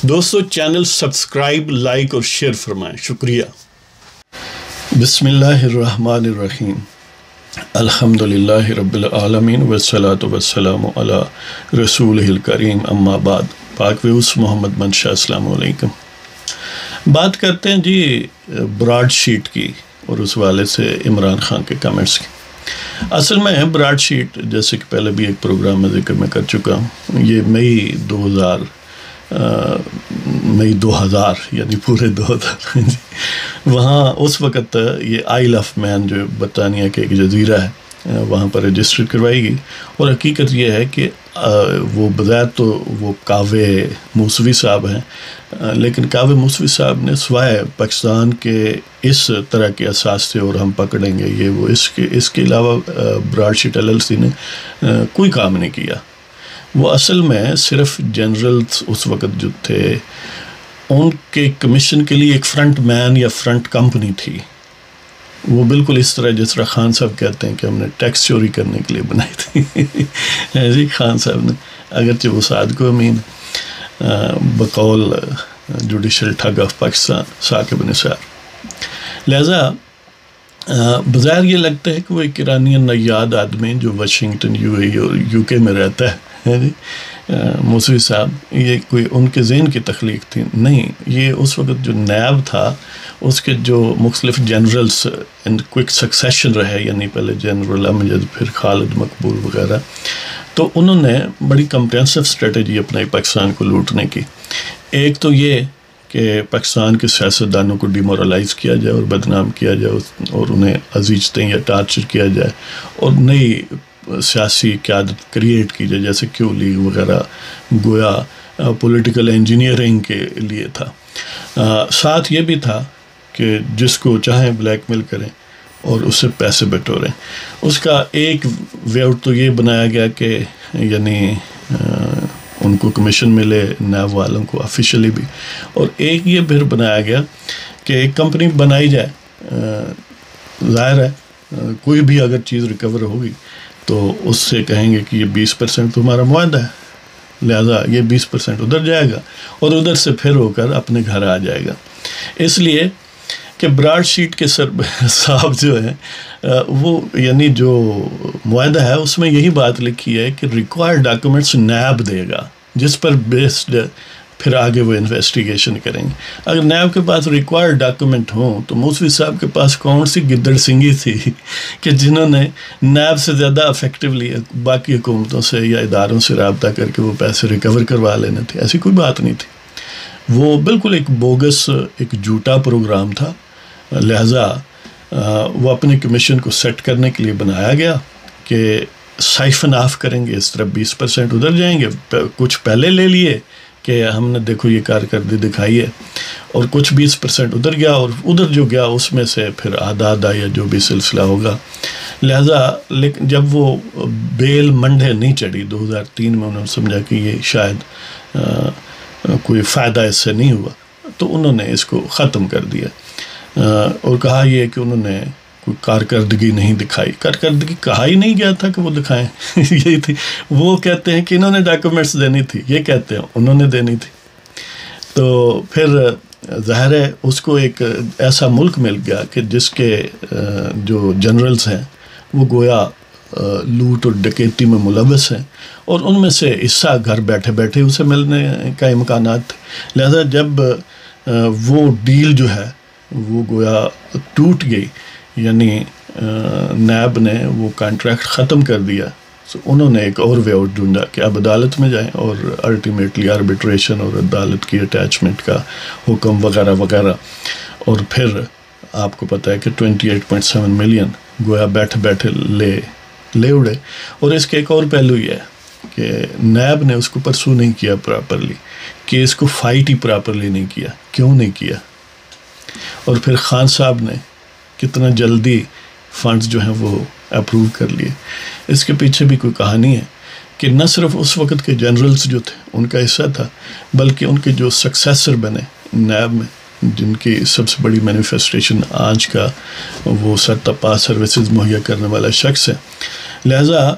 دوستو channel subscribe, like اور share فرمائیں، شکریہ۔ بسم اللہ الرحمن الرحیم، الحمدللہ رب العالمین والصلاة والسلام علی رسولہ الکریم، اما بعد۔ پاک ویوس محمد منشا، السلام علیکم۔ بات کرتے ہیں جی براڈشیٹ کی اور اس والے سے عمران خان کے کمنٹس کی۔ اصل میں براڈشیٹ، جیسے کہ پہلے بھی ایک پروگرام میں ذکر میں کر چکا ہوں، یہ مئی 2000 یعنی پورے 2000 وہاں اس وقت یہ آئل آف مین جو برطانیہ کے ایک جزیرہ ہے وہاں پر رجسٹر کروائی گئی، اور حقیقت یہ ہے کہ وہ بظاہر تو وہ کاوے موسوی صاحب ہیں، لیکن کاوے موسوی صاحب نے سوائے پاکستان کے اس طرح کے اساس سے اور ہم پکڑیں گے یہ وہ اس کے علاوہ براڈشیٹ LLC نے کوئی کام نہیں کیا۔ وہ اصل میں صرف جنرلز اس وقت جو تھے ان کے کمیشن کے لیے ایک فرنٹ مین یا فرنٹ کمپنی تھی۔ وہ بالکل اس طرح جس طرح خان صاحب کہتے ہیں کہ ہم نے ٹیکس چوری کرنے کے لیے بنائی تھی جی خان صاحب نے، اگرچہ وہ صادق و امین بقول جوڈیشل ٹھگ آف پاکستان ثاقب نثار۔ لہذا بظاہر یہ لگتا ہے کہ وہ ایک ایرانین نیاد آدمی جو واشنگٹن UAE اور UK میں رہتا ہے جی موسوی صاحب، یہ کوئی ان کے ذہن کی تخلیق تھی نہیں، یہ اس وقت جو نیب تھا اس کے جو مختلف جنرلز ان کوئک سکسیشن رہے، یعنی پہلے جنرل امجد پھر خالد مقبول وغیرہ، تو انہوں نے بڑی کمپریہنسو اسٹریٹجی اپنائی پاکستان کو لوٹنے کی۔ ایک تو یہ کہ پاکستان کے سیاستدانوں کو ڈیمورلائز کیا جائے اور بدنام کیا جائے اور انہیں عزیزتیں یا ٹارچر کیا جائے اور نئی سیاسی قیادت کریٹ کی جائے، جیسے کیو لیگ وغیرہ گویا پولیٹیکل انجینئرنگ کے لیے تھا۔ ساتھ یہ بھی تھا کہ جس کو چاہیں بلیک میل کریں اور اس سے پیسے بٹوریں۔ اس کا ایک وے آؤٹ تو یہ بنایا گیا کہ یعنی ان کو کمیشن ملے نیب والوں کو آفیشلی بھی، اور ایک یہ پھر بنایا گیا کہ ایک کمپنی بنائی جائے، ظاہر ہے کوئی بھی اگر چیز ریکور ہوگی تو اس سے کہیں گے کہ یہ 20% تو ہمارا معاہدہ ہے، لہذا یہ 20% ادھر جائے گا اور ادھر سے پھر ہو کر اپنے گھر آ جائے گا۔ اس لیے کہ براڈشیٹ کے صاحب جو ہیں وہ یعنی جو معاہدہ ہے اس میں یہی بات لکھی ہے کہ ریکوائرڈ ڈاکومنٹس نیب دے گا، جس پر بیسڈ پھر آگے وہ انویسٹیگیشن کریں گے۔ اگر نیب کے پاس ریکوائرڈ ڈاکومنٹ ہوں تو موسوی صاحب کے پاس کون سی گدڑ سنگھی تھی کہ جنہوں نے نیب سے زیادہ افیکٹولی باقی حکومتوں سے یا اداروں سے رابطہ کر کے وہ پیسے ریکور کروا لینے تھے؟ ایسی کوئی بات نہیں تھی۔ وہ بالکل ایک بوگس، ایک جھوٹا پروگرام تھا، لہٰذا وہ اپنے کمیشن کو سیٹ کرنے کے لیے بنایا گیا کہ سائفن آف کریں گے، اس طرح 20% ادھر جائیں گے، کچھ پہلے لے لیے کہ ہم نے دیکھو یہ کارکردگی دکھائی ہے، اور کچھ 20% ادھر گیا، اور ادھر جو گیا اس میں سے پھر آدھا یا جو بھی سلسلہ ہوگا۔ لہٰذا لیکن جب وہ بیل منڈے نہیں چڑھی 2003 میں، انہوں نے سمجھا کہ یہ شاید کوئی فائدہ اس سے نہیں ہوا، تو انہوں نے اس کو ختم کر دیا اور کہا یہ کہ انہوں نے کوئی کارکردگی نہیں دکھائی۔ کارکردگی کہا ہی نہیں گیا تھا کہ وہ دکھائیں یہی تھی۔ وہ کہتے ہیں کہ انہوں نے ڈاکومنٹس دینی تھی، یہ کہتے ہیں انہوں نے دینی تھی۔ تو پھر ظاہر ہے اس کو ایک ایسا ملک مل گیا کہ جس کے جو جنرلز ہیں وہ گویا لوٹ اور ڈکیتی میں ملوث ہیں، اور ان میں سے حصہ گھر بیٹھے بیٹھے اسے ملنے کا امکانات تھے۔ لہذا جب وہ ڈیل جو ہے وہ گویا ٹوٹ گئی، یعنی نیب نے وہ کانٹریکٹ ختم کر دیا، تو انہوں نے ایک اور وے آؤٹ ڈھونڈا کہ اب عدالت میں جائیں، اور الٹیمیٹلی آربیٹریشن اور عدالت کی اٹیچمنٹ کا حکم وغیرہ وغیرہ، اور پھر آپ کو پتہ ہے کہ 28.7 ملین گویا بیٹھے بیٹھے لے اڑے۔ اور اس کے ایک اور پہلو یہ ہے کہ نیب نے اس کو پرسو نہیں کیا پراپرلی، کہ اس کو فائٹ ہی پراپرلی نہیں کیا۔ کیوں نہیں کیا؟ اور پھر خان صاحب نے کتنا جلدی فنڈز جو ہیں وہ اپروو کر لیے۔ اس کے پیچھے بھی کوئی کہانی ہے کہ نہ صرف اس وقت کے جنرلز جو تھے ان کا حصہ تھا، بلکہ ان کے جو سکسیسر بنے نیب میں، جن کی سب سے بڑی مینیفیسٹیشن آج کا وہ سرتپا سروسز مہیا کرنے والا شخص ہے۔ لہٰذا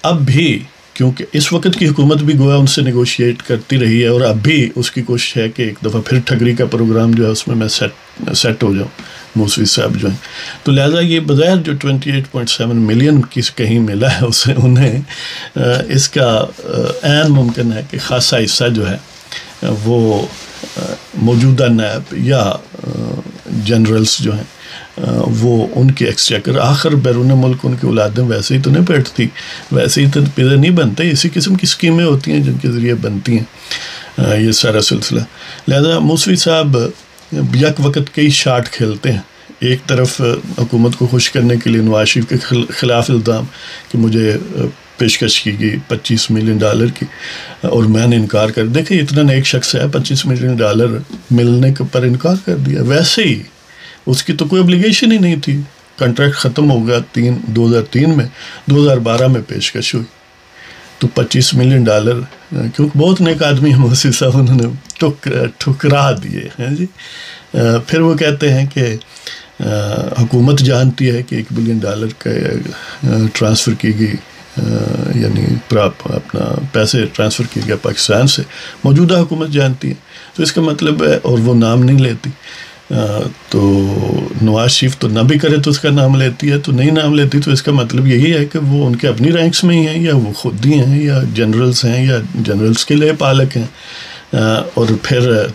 اب بھی کیونکہ اس وقت کی حکومت بھی گویا ان سے نیگوشیٹ کرتی رہی ہے، اور اب بھی اس کی کوشش ہے کہ ایک دفعہ پھر ٹھگری کا پروگرام جو ہے اس میں سیٹ ہو جاؤں، موسوی صاحب جو ہیں. تو لہٰذا یہ بظاہر جو 28.7 ملین کی کہیں ملا ہے اسے، انہیں اس کا عین ممکن ہے کہ خاصا حصہ جو ہے وہ موجودہ نیب یا جنرلز جو ہیں وہ ان کے ایکسچیکر، آخر بیرون ملک ان کی اولادیں ویسے ہی تو نہیں بیٹھتی، ویسے ہی تو پیزا نہیں بنتے، اسی قسم کی اسکیمیں ہوتی ہیں جن کے ذریعے بنتی ہیں یہ سارا سلسلہ. لہذا موسوی صاحب یک وقت کئی شاٹ کھیلتے ہیں. ایک طرف حکومت کو خوش کرنے کے لیے نواز شریف کے خلاف الزام کہ مجھے پیشکش کی گئی $25 ملین کی اور میں نے انکار کر، دیکھیں اتنا نیک شخص ہے، $25 ملین ملنے پر انکار کر دیا. ویسے ہی اس کی تو کوئی ابلیگیشن ہی نہیں تھی، کنٹریکٹ ختم ہو گیا 2003 میں، 2012 میں پیشکش ہوئی تو $25 ملین کیونکہ بہت نیک آدمی ہیں موسوی صاحب، انہوں نے ٹھکرا دیے ہیں جی. پھر وہ کہتے ہیں کہ حکومت جانتی ہے کہ $1 بلین کا ٹرانسفر کی گئی، یعنی اپنا پیسے ٹرانسفر کیے گیا پاکستان سے، موجودہ حکومت جانتی ہے. تو اس کا مطلب ہے، اور وہ نام نہیں لیتی، تو نواز شریف تو نہ بھی کرے تو اس کا نام لیتی ہے، تو نہیں نام لیتی تو اس کا مطلب یہی ہے کہ وہ ان کے اپنی رینکس میں ہی ہیں، یا وہ خود ہی ہیں، یا جنرلز ہیں، یا جنرلز کے لیے پالک ہیں. اور پھر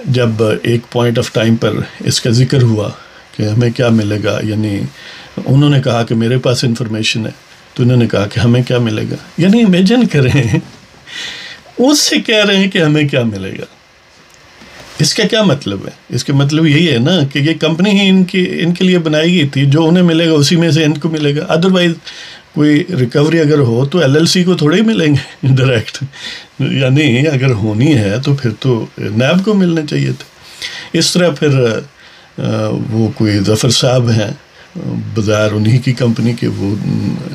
جب ایک پوائنٹ آف ٹائم پر اس کا ذکر ہوا کہ ہمیں کیا ملے گا، یعنی انہوں نے کہا کہ میرے پاس انفارمیشن ہے، تو انہوں نے کہا کہ ہمیں کیا ملے گا. یعنی امیجن کریں اس سے کہہ رہے ہیں کہ ہمیں کیا ملے گا. اس کا کیا مطلب ہے؟ اس کا مطلب یہی ہے نا کہ یہ کمپنی ہی ان کے لیے بنائی گئی تھی، جو انہیں ملے گا اسی میں سے ان کو ملے گا. ادروائز کوئی ریکوری اگر ہو تو LLC کو تھوڑے ہی ملیں گے ڈائریکٹ، یعنی اگر ہونی ہے تو پھر تو نیب کو ملنے چاہیے تھے. اس طرح پھر وہ کوئی ظفر صاحب ہیں بظاہر انہی کی کمپنی کے، وہ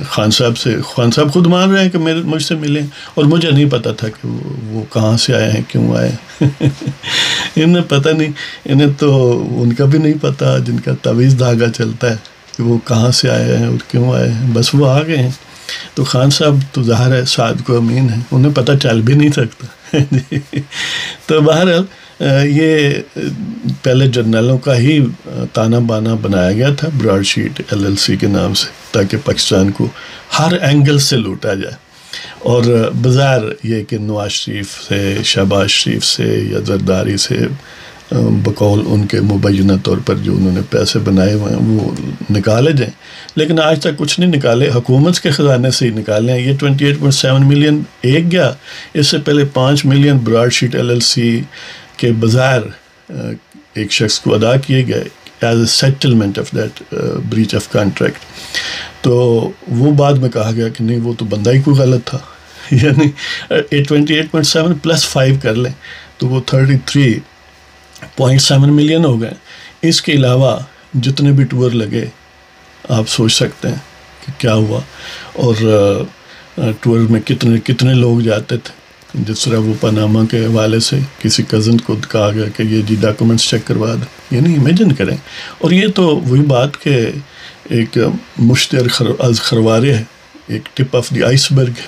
خان صاحب خود مان رہے ہیں کہ مجھ سے ملیں، اور مجھے نہیں پتا تھا کہ وہ کہاں سے آئے ہیں، کیوں آئے ہیں. انہیں پتہ نہیں، انہیں تو ان کا بھی نہیں پتا جن کا تعویذ دھاگا چلتا ہے کہ وہ کہاں سے آئے ہیں اور کیوں آئے ہیں، بس وہ آ گئے ہیں. تو خان صاحب تو ظاہر ہے سعد کو امین ہیں، انہیں پتہ چل بھی نہیں سکتا. تو بہرحال یہ پہلے جرنیلوں کا ہی تانا بانا بنایا گیا تھا براڈشیٹ LLC کے نام سے، تاکہ پاکستان کو ہر اینگل سے لوٹا جائے. اور بظاہر یہ کہ نواز شریف سے، شہباز شریف سے یا زرداری سے بقول ان کے مبینہ طور پر جو انہوں نے پیسے بنائے ہوئے ہیں وہ نکالے جائیں، لیکن آج تک کچھ نہیں نکالے، حکومت کے خزانے سے ہی نکالے ہیں. یہ 28.7 ملین ایک گیا، اس سے پہلے 5 ملین براڈشیٹ LLC کے بظاہر ایک شخص کو ادا کیے گئے as a settlement of that breach of contract. تو وہ بعد میں کہا گیا کہ نہیں وہ تو بندہ ہی کوئی غلط تھا، یعنی 28.7 + 5 کر لیں تو وہ 33.7 ملین ہو گئے. اس کے علاوہ جتنے بھی ٹور لگے آپ سوچ سکتے ہیں کہ کیا ہوا، اور ٹور میں کتنے لوگ جاتے تھے. جس طرح وہ پاناما کے حوالے سے کسی کزن کو کہا گیا کہ یہ جی ڈاکومنٹس چیک کروا دیں، یعنی امیجن کریں. اور یہ تو وہی بات کہ ایک مشتر از خروارے ہے، ایک ٹپ آف دی آئس برگ ہے.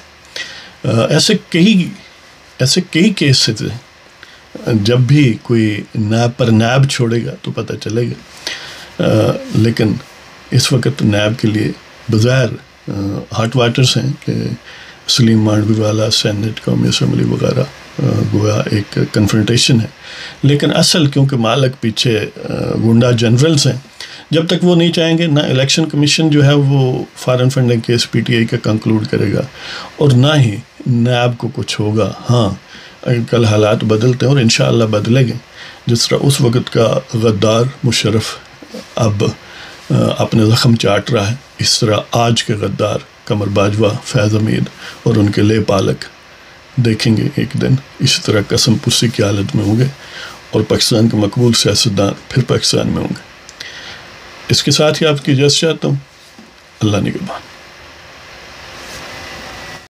ایسے کئی کیسز ہیں، جب بھی کوئی نیب پر نیب چھوڑے گا تو پتہ چلے گا. لیکن اس وقت نیب کے لیے بظاہر ہاٹ واٹرز ہیں کہ سلیم مانڈوی والا، سینٹ، قومی اسمبلی وغیرہ، گویا ایک کنفرنٹیشن ہے. لیکن اصل کیونکہ مالک پیچھے گنڈا جنرلز ہیں، جب تک وہ نہیں چاہیں گے نہ الیکشن کمیشن جو ہے وہ فارن فنڈنگ کیس PTI کا کنکلوڈ کرے گا، اور نہ ہی نیب کو کچھ ہوگا. ہاں کل حالات بدلتے ہیں اور انشاءاللہ بدلیں گے. جس طرح اس وقت کا غدار مشرف اب اپنے زخم چاٹ رہا ہے، اس طرح آج کے غدار قمر باجوہ، فیض حمید اور ان کے لے پالک دیکھیں گے ایک دن اسی طرح قسم پرسی کی حالت میں ہوں گے، اور پاکستان کے مقبول سیاستدان پھر پاکستان میں ہوں گے. اس کے ساتھ ہی آپ کی اجازت چاہتا ہوں. اللہ نگہبان.